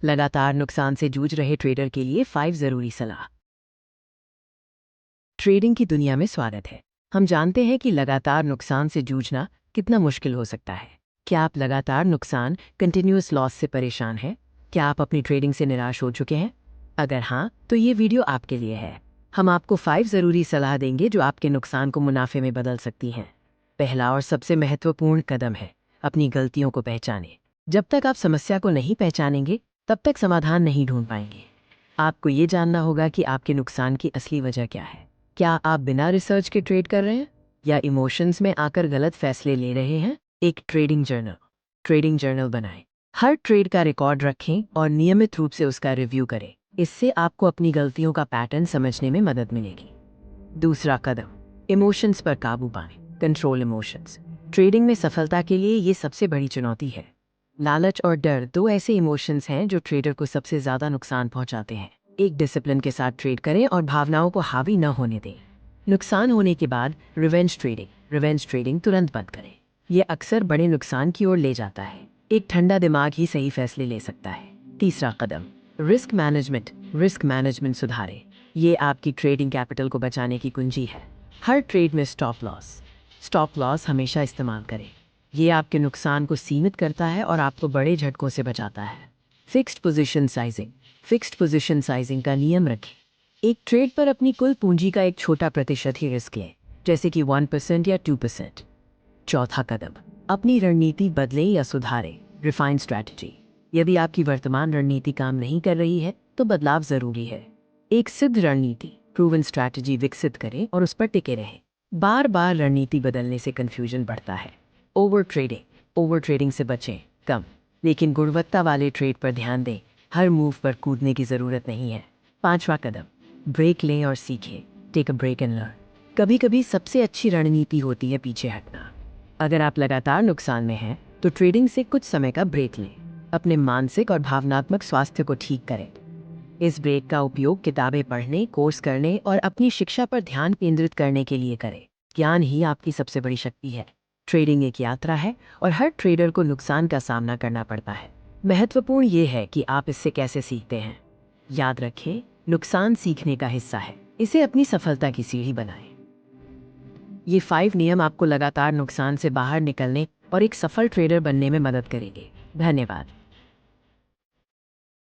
लगातार नुकसान से जूझ रहे ट्रेडर के लिए 5 जरूरी सलाह। ट्रेडिंग की दुनिया में स्वागत है। हम जानते हैं कि लगातार नुकसान से जूझना कितना मुश्किल हो सकता है। क्या आप लगातार नुकसान कंटिन्यूअस लॉस से परेशान हैं? क्या आप अपनी ट्रेडिंग से निराश हो चुके हैं? अगर हाँ, तो ये वीडियो आपके लिए है। हम आपको 5 जरूरी सलाह देंगे जो आपके नुकसान को मुनाफे में बदल सकती हैं। पहला और सबसे महत्वपूर्ण कदम है अपनी गलतियों को पहचानें। जब तक आप समस्या को नहीं पहचानेंगे तब तक समाधान नहीं ढूंढ पाएंगे। आपको ये जानना होगा कि आपके नुकसान की असली वजह क्या है। क्या आप बिना रिसर्च के ट्रेड कर रहे हैं या इमोशंस में आकर गलत फैसले ले रहे हैं? एक ट्रेडिंग जर्नल बनाएं। हर ट्रेड का रिकॉर्ड रखें और नियमित रूप से उसका रिव्यू करें। इससे आपको अपनी गलतियों का पैटर्न समझने में मदद मिलेगी। दूसरा कदम, इमोशंस पर काबू पाएं। Control emotions. ट्रेडिंग में सफलता के लिए ये सबसे बड़ी चुनौती है। लालच और डर दो ऐसे इमोशंस हैं जो ट्रेडर को सबसे ज्यादा नुकसान पहुंचाते हैं। एक डिसिप्लिन के साथ ट्रेड करें और भावनाओं को हावी न होने दें। नुकसान होने के बाद रिवेंज ट्रेडिंग तुरंत बंद करें। यह अक्सर बड़े नुकसान की ओर ले जाता है। एक ठंडा दिमाग ही सही फैसले ले सकता है। तीसरा कदम, रिस्क मैनेजमेंट सुधारें। ये आपकी ट्रेडिंग कैपिटल को बचाने की कुंजी है। हर ट्रेड में स्टॉप लॉस हमेशा इस्तेमाल करें। ये आपके नुकसान को सीमित करता है और आपको बड़े झटकों से बचाता है। फिक्स्ड पोजीशन साइजिंग का नियम रखें। एक ट्रेड पर अपनी कुल पूंजी का एक छोटा प्रतिशत ही रिस्क लें, जैसे कि 1% या 2%। चौथा कदम, अपनी रणनीति बदलें या सुधारें। Refined strategy. यदि आपकी वर्तमान रणनीति काम नहीं कर रही है तो बदलाव जरूरी है। एक सिद्ध रणनीति प्रूवन स्ट्रैटेजी विकसित करें और उस पर टिके रहें। बार बार रणनीति बदलने से कंफ्यूजन बढ़ता है। ओवर ट्रेडिंग से बचें। कम लेकिन गुणवत्ता वाले ट्रेड पर ध्यान दें। हर मूव पर कूदने की ज़रूरत नहीं है। पांचवा कदम, ब्रेक लें और सीखें। Take a break and learn. कभी कभी सबसे अच्छी रणनीति होती है पीछे हटना। अगर आप लगातार नुकसान में हैं तो ट्रेडिंग से कुछ समय का ब्रेक लें। अपने मानसिक और भावनात्मक स्वास्थ्य को ठीक करें। इस ब्रेक का उपयोग किताबें पढ़ने, कोर्स करने और अपनी शिक्षा पर ध्यान केंद्रित करने के लिए करें। ज्ञान ही आपकी सबसे बड़ी शक्ति है। ट्रेडिंग एक यात्रा है और हर ट्रेडर को नुकसान का सामना करना पड़ता है। महत्वपूर्ण ये है कि आप इससे कैसे सीखते हैं। याद रखें, नुकसान सीखने का हिस्सा है। इसे अपनी सफलता की सीढ़ी बनाएं। ये 5 नियम आपको लगातार नुकसान से बाहर निकलने और एक सफल ट्रेडर बनने में मदद करेंगे। धन्यवाद।